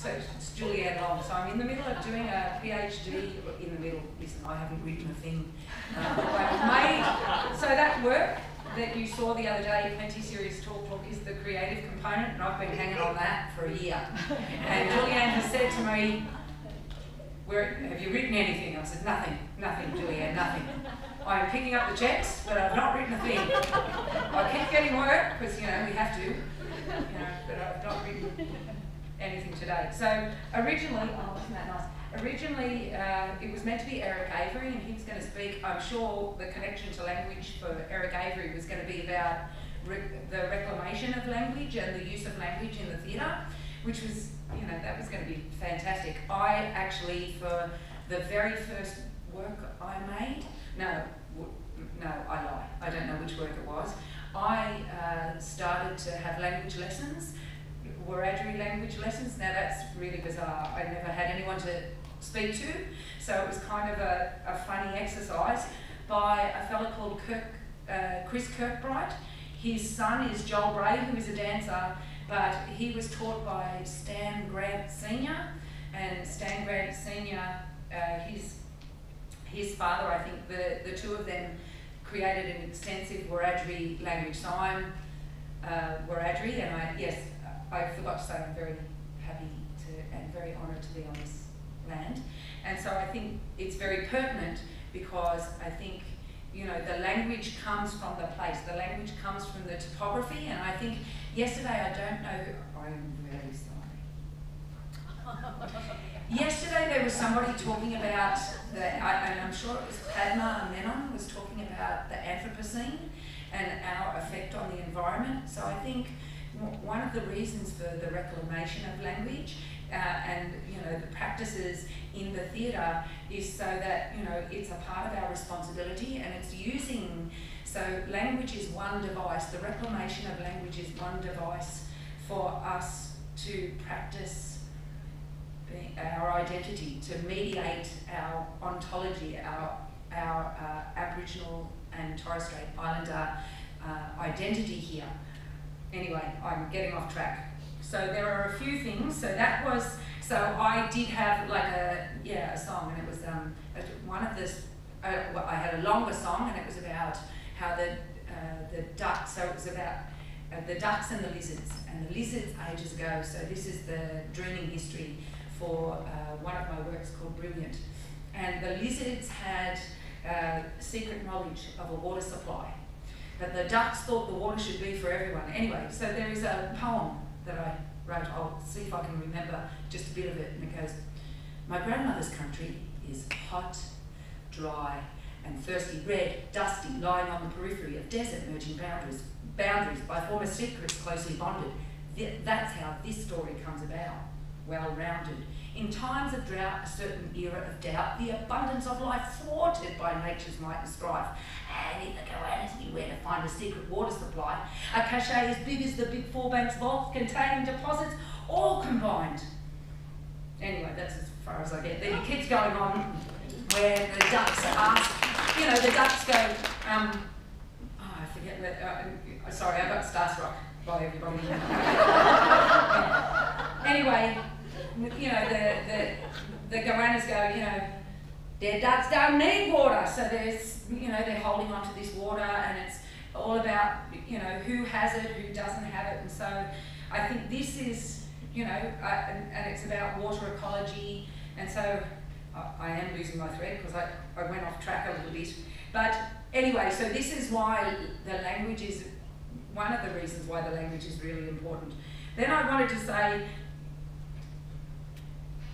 So it's Julianne Long. So I'm in the middle of doing a PhD. In the middle, listen, I haven't written a thing. So that work that you saw the other day, Plenty Serious Talk, is the creative component, and I've been hanging on that for a year. And Julianne has said to me, have you written anything? I said, nothing, Julianne, nothing. I'm picking up the checks, but I've not written a thing. I keep getting work, because, we have to, but I've not written anything today. So originally, wasn't that nice? Originally, it was meant to be Eric Avery, and he was going to speak. I'm sure the connection to language for Eric Avery was going to be about the reclamation of language and the use of language in the theatre, which was, that was going to be fantastic. I actually, for the very first work I made, no, I lie. I don't know which work it was. I started to have language lessons, Wiradjuri language lessons. Now that's really bizarre. I never had anyone to speak to, so it was kind of a funny exercise by a fellow called Chris Kirkbright. His son is Joel Bray, who is a dancer, but he was taught by Stan Grant Sr. And Stan Grant Sr., his father, I think, the two of them created an extensive Wiradjuri language. So I'm Wiradjuri, and I forgot to say I'm very happy and very honoured to be on this land. And so I think it's very pertinent, because I think, the language comes from the place, the language comes from the topography, and I think yesterday, I don't know, I'm very sorry. Yesterday there was somebody talking about, and I'm sure it was Padma Menon was talking about the Anthropocene and our effect on the environment. So I think one of the reasons for the reclamation of language and the practices in the theatre is so that it's a part of our responsibility, and it's using. So language is one device. The reclamation of language is one device for us to practice our identity, to mediate our ontology, our Aboriginal and Torres Strait Islander identity here. Anyway, I'm getting off track. So there are a few things. So I did have like a song, and it was one of this. I had a longer song, and it was about how the ducks. So it was about the ducks and the lizards, ages ago. So this is the dreaming history for one of my works called Brilliant. And the lizards had secret knowledge of a water supply, but the ducks thought the water should be for everyone. Anyway, so there is a poem that I wrote. I'll see if I can remember just a bit of it. And it goes, my grandmother's country is hot, dry, and thirsty, red, dusty, lying on the periphery of desert merging boundaries by former secrets closely bonded. That's how this story comes about, well-rounded. In times of drought, a certain era of doubt, the abundance of life thwarted by nature's might and strife. And in the Goannas knew where to find a secret water supply, a cache as big as the Big Four Banks vault containing deposits all combined. Anyway, that's as far as I get. There keeps going on where the ducks ask, the ducks go, I forget that, sorry, I got starstruck by everybody. Anyway, the goannas go, their ducks don't need water, so there's, they're holding on to this water, and it's all about, who has it, who doesn't have it, and so I think this is, and it's about water ecology, and so I am losing my thread because I went off track a little bit, but anyway, so this is why the language is, one of the reasons why the language is really important. Then I wanted to say,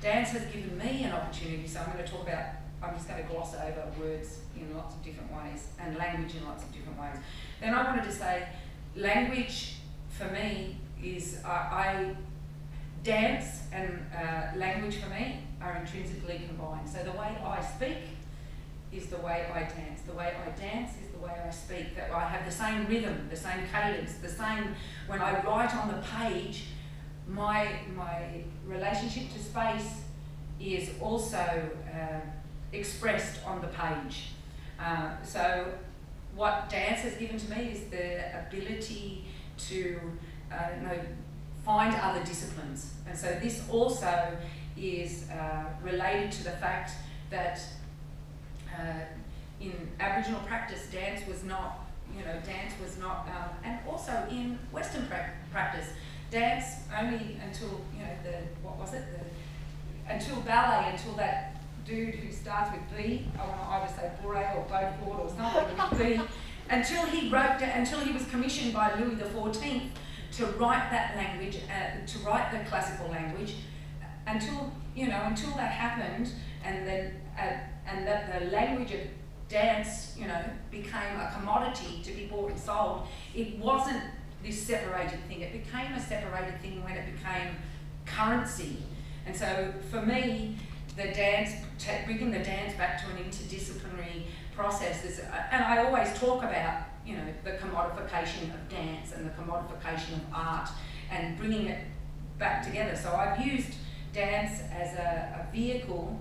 dance has given me an opportunity, so I'm just going to gloss over words in lots of different ways, and language in lots of different ways. Then I wanted to say, language for me is, dance and language for me are intrinsically combined. So the way I speak is the way I dance. The way I dance is the way I speak. That I have the same rhythm, the same cadence, the same, when I write on the page, my relationship to space is also expressed on the page. So what dance has given to me is the ability to find other disciplines. And so this also is related to the fact that in Aboriginal practice, dance was not, and also in Western practice, dance only until, until ballet, until that dude who starts with B, I want to either say Bore or Beaufort or something with B, until he was commissioned by Louis XIV to write that language, to write the classical language, until that happened, and that the language of dance, became a commodity to be bought and sold. It wasn't this separated thing. It became a separated thing when it became currency. And so for me, the dance, bringing the dance back to an interdisciplinary process is, and I always talk about, the commodification of dance and the commodification of art and bringing it back together. So I've used dance as a vehicle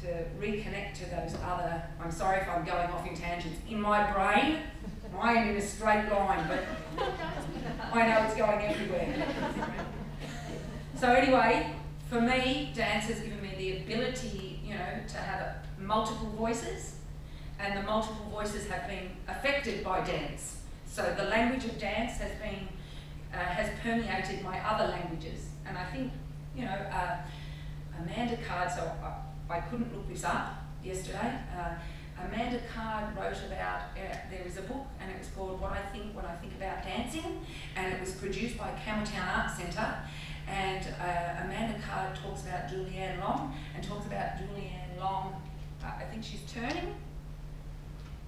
to reconnect to those other, I'm sorry if I'm going off in tangents, in my brain, I am in a straight line, but I know it's going everywhere. So anyway, for me, dance has given me the ability, to have multiple voices, and the multiple voices have been affected by dance. So the language of dance has been, has permeated my other languages. And I think, Amanda Card, so I couldn't look this up yesterday. Amanda Card wrote about, there is a book, and it was called What I Think When I Think About Dancing, and it was produced by Campbelltown Arts Centre. And Amanda Card talks about Julianne Long, and talks about Julianne Long, I think she's turning.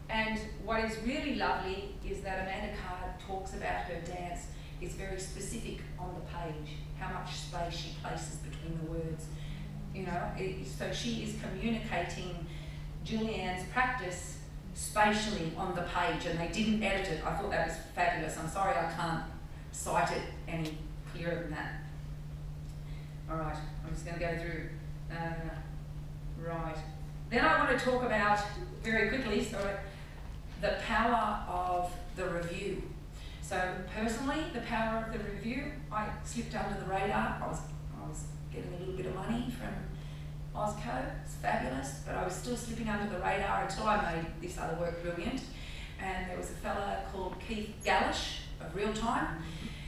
And what is really lovely is that Amanda Card talks about her dance is very specific on the page, how much space she places between the words. So she is communicating Julianne's practice spatially on the page, and they didn't edit it. I thought that was fabulous. I'm sorry I can't cite it any clearer than that. All right, I'm just going to go through. Right. Then I want to talk about, very quickly, the power of the review. So personally, the power of the review, I slipped under the radar. I was getting a little bit of money from Osco, it's fabulous, but I was still slipping under the radar until I made this other work brilliant. And there was a fella called Keith Gallish of Real Time.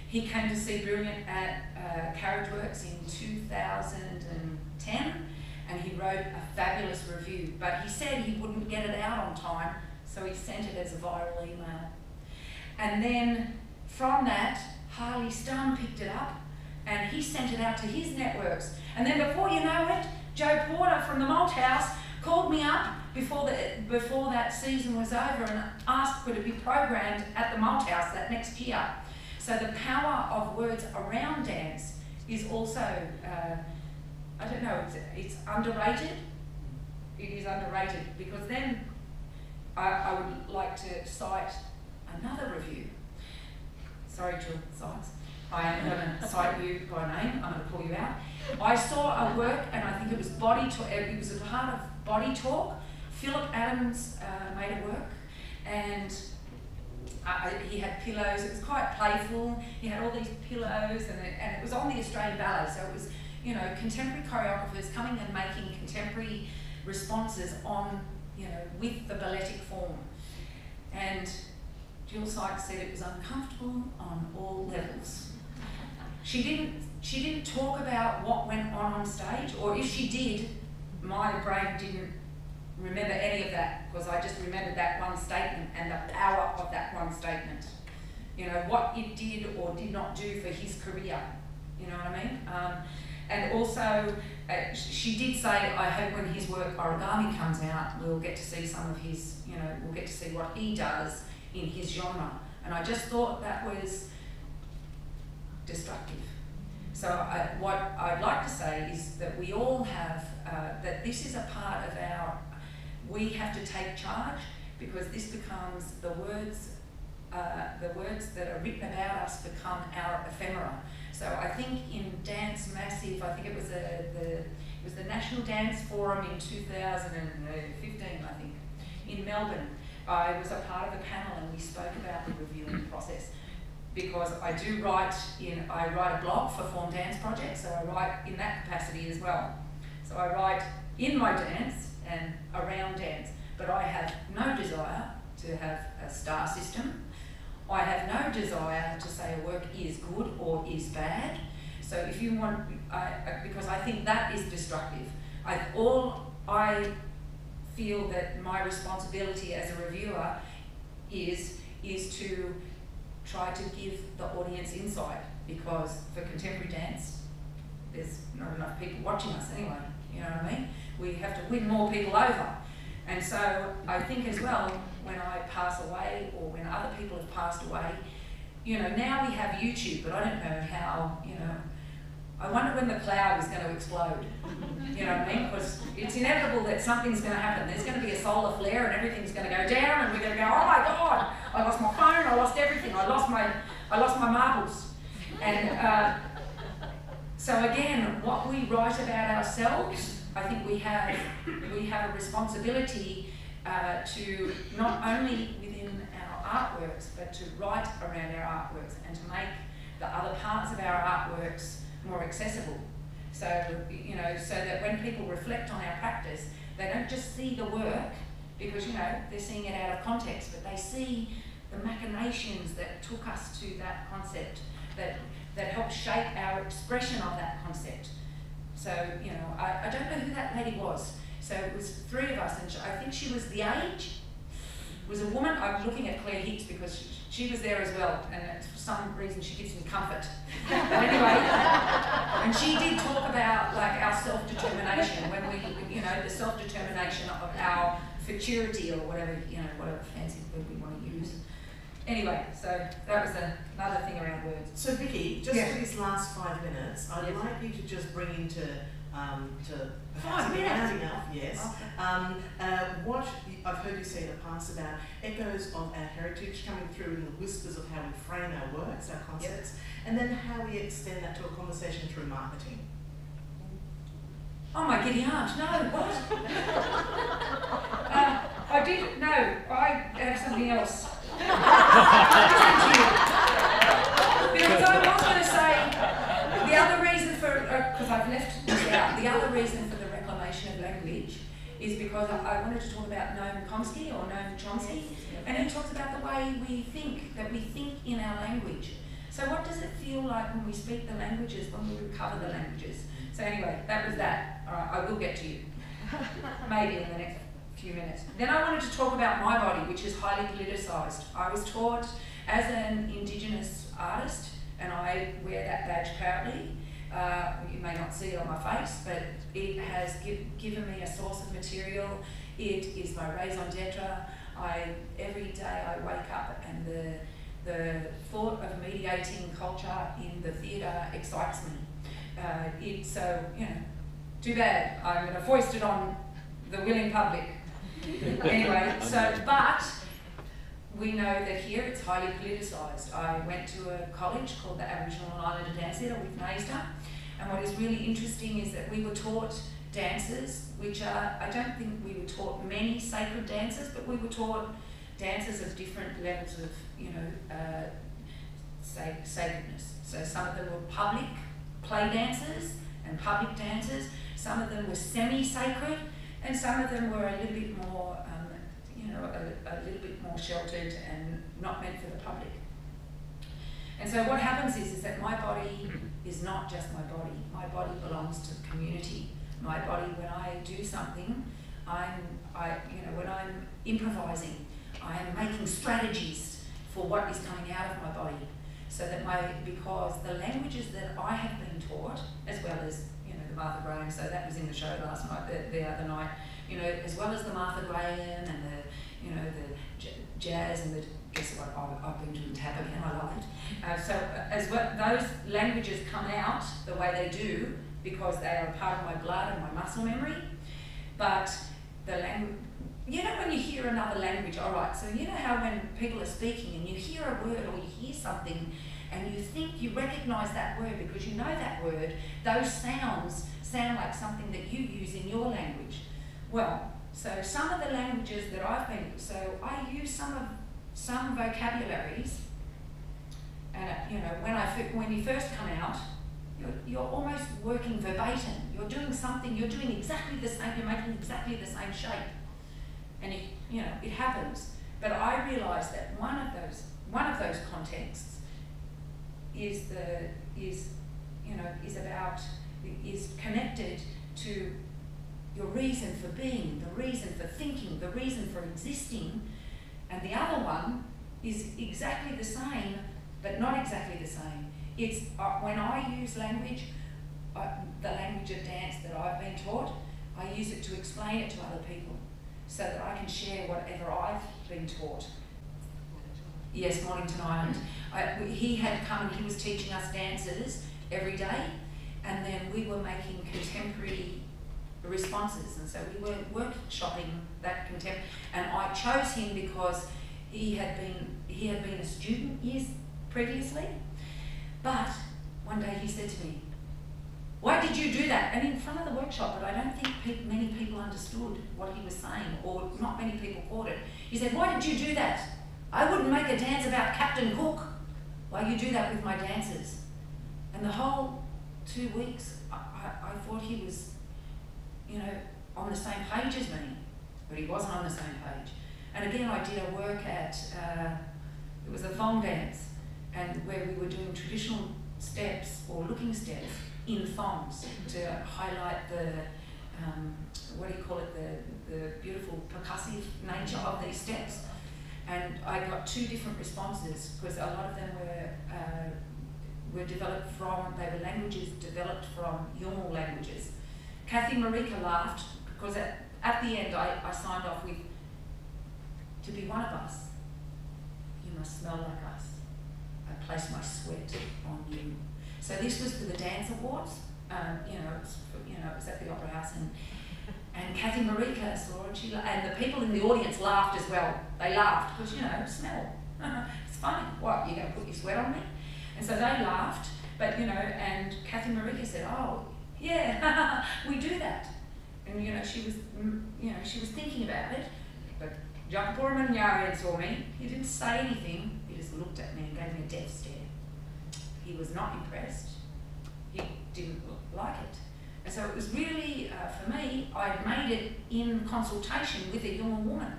He came to see Brilliant at Carriage Works in 2010, and he wrote a fabulous review, but he said he wouldn't get it out on time, so he sent it as a viral email. And then from that, Harley Stone picked it up, and he sent it out to his networks. And then before you know it, Joe Porter from the Malthouse called me up before that season was over and asked could it be programmed at the Malthouse that next year. So the power of words around dance is also, I don't know, it's underrated. It is underrated, because then I would like to cite another review. Sorry, Jill Sykes. I am going to cite you by name. I'm going to call you out. I saw a work, and I think it was Body Talk. It was a part of Body Talk. Philip Adams made a work, and he had pillows. It was quite playful. He had all these pillows, and it was on the Australian Ballet. So it was, contemporary choreographers coming and making contemporary responses on, with the balletic form. And Jill Sykes said it was uncomfortable on all levels. She didn't talk about what went on stage, or if she did, my brain didn't remember any of that, because I just remembered that one statement and the power of that one statement. What it did or did not do for his career. You know what I mean? And also, she did say, I hope when his work Origami comes out, we'll get to see some of his, we'll get to see what he does in his genre. And I just thought that was destructive. So what I'd like to say is that we all have, that this is a part of we have to take charge, because this becomes the words that are written about us become our ephemera. So I think in Dance Massive, I think it was the National Dance Forum in 2015, I think, in Melbourne. I was a part of the panel, and we spoke about the reviewing process. because I write a blog for Form Dance Project, so I write in that capacity as well. So I write in my dance and around dance, but I have no desire to have a star system. I have no desire to say a work is good or is bad. So if you want, because I think that is destructive. I feel that my responsibility as a reviewer is to try to give the audience insight, because for contemporary dance, there's not enough people watching us anyway, you know what I mean? We have to win more people over. And so I think as well, when I pass away or when other people have passed away, you know, now we have YouTube, but I don't know how, you know, I wonder when the cloud is going to explode, you know what I mean? Because it's inevitable that something's going to happen. There's going to be a solar flare and everything's going to go down, and we're going to go, oh my God, I lost my phone, I lost everything, I lost my marbles. And so again, what we write about ourselves, I think we have a responsibility to not only within our artworks, but to write around our artworks and to make the other parts of our artworks more accessible. So, you know, so that when people reflect on our practice, they don't just see the work, because, you know, they're seeing it out of context, but they see the machinations that took us to that concept, that helped shape our expression of that concept. So, you know, I don't know who that lady was. So it was three of us, and I think she was the age. It was a woman. I'm looking at Claire Hicks because she was there as well, and for some reason she gives me comfort. But anyway, and she did talk about like our self-determination, when we, you know, the self-determination of our futurity, or whatever, you know, whatever fancy word we want to use. Anyway, so that was another thing around words. So Vikki, just for these last 5 minutes, I'd like you to just bring into to 5 minutes. Enough, yes. Okay. What I've heard you say in the past about echoes of our heritage coming through in the whispers of how we frame our works, our concepts, and then how we extend that to a conversation through marketing. Oh my giddy aunt, no, what? I have something else. Because I was going to say, the other reason for, because I've left this out, the other reason for the reclamation of language is because I wanted to talk about Noam Chomsky, or Noam Chomsky, and he talks about the way we think, that we think in our language. So what does it feel like when we speak the languages, when we recover the languages? So anyway, that was that. All right, I will get to you, maybe in the next few minutes. Then I wanted to talk about my body, which is highly politicized. I was taught as an Indigenous artist, and I wear that badge proudly. You may not see it on my face, but it has given me a source of material. It is my raison d'etre. Every day I wake up and the thought of mediating culture in the theatre excites me. So, you know, too bad. I'm going to foist it on the willing public. Anyway, so, but we know that here it's highly politicised. I went to a college called the Aboriginal and Islander Dance Theatre with NAISTA, and what is really interesting is that we were taught dances, which are, I don't think we were taught many sacred dances, but we were taught dances of different levels of, you know, sacredness. So some of them were public play dances and public dances, some of them were semi-sacred, and some of them were a little bit more, you know, a little bit more sheltered and not meant for the public. And so what happens is that my body is not just my body. My body belongs to the community. My body, when I do something, when I'm improvising, I am making strategies for what is coming out of my body. So that because the languages that I have been taught, as well as, you know, the Martha Graham, so that was in the show last night, the other night, you know, as well as the Martha Graham and the, you know, the jazz and the, guess what, I've been doing tap again, I love it. So as well, those languages come out the way they do because they are part of my blood and my muscle memory, but the language, you know, when you hear another language, all right, so you know how when people are speaking and you hear a word or you hear something and you think you recognise that word because you know that word, those sounds sound like something that you use in your language. Well, so some of the languages that I've been, so I use some vocabularies And you know, when you first come out, you're almost working verbatim. You're doing something. You're doing exactly the same. You're making exactly the same shape, and it happens. But I realised that one of those contexts is connected to your reason for being, the reason for thinking, the reason for existing, and the other one is exactly the same, but not exactly the same. It's when I use language, the language of dance that I've been taught, I use it to explain it to other people so that I can share whatever I've been taught. Yes, Mornington Island. He had come and he was teaching us dances every day, and then we were making contemporary responses, and so we were workshopping that contemporary. And I chose him because he had been a student years previously, but one day he said to me, "Why did you do that?" And in front of the workshop, but I don't think many people understood what he was saying, or not many people caught it. He said, "Why did you do that? I wouldn't make a dance about Captain Cook. Why you do that with my dancers?" And the whole 2 weeks, I thought he was, on the same page as me, but he wasn't on the same page. And again, I did a work at, it was a thong dance, and where we were doing traditional steps or looking steps in thongs to highlight the, the beautiful percussive nature of these steps. And I got two different responses because a lot of them were developed from, they were languages developed from Yolngu languages. Kathy Marika laughed because at the end I signed off with, "To be one of us, you must smell like us. I place my sweat on you." So this was for the Dance Awards. It was at the Opera House, and Kathy Marika saw it, and the people in the audience laughed as well. They laughed because, smell. It's funny. What, you're going to put your sweat on me? And so they laughed, but, and Kathy Marika said, "Oh, yeah, we do that." And, she was thinking about it, but John Poorman Yarian saw me. He didn't say anything. He just looked at me and gave me a death stare. He was not impressed. He didn't like it. And so it was really, for me, I'd made it in consultation with a young woman,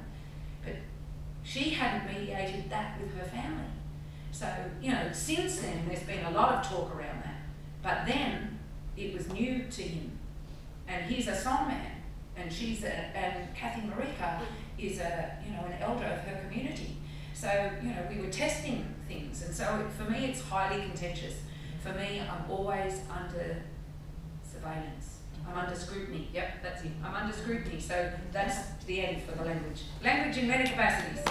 but she hadn't mediated that with her family. So, since then, there's been a lot of talk around that. But then, it was new to him. And he's a songman, and and Kathy Marika is an elder of her community. So, we were testing things. And so, for me, it's highly contentious. For me, I'm always under surveillance. I'm under scrutiny. Yep, that's it. I'm under scrutiny. So that's the end for the language. Language in many capacities.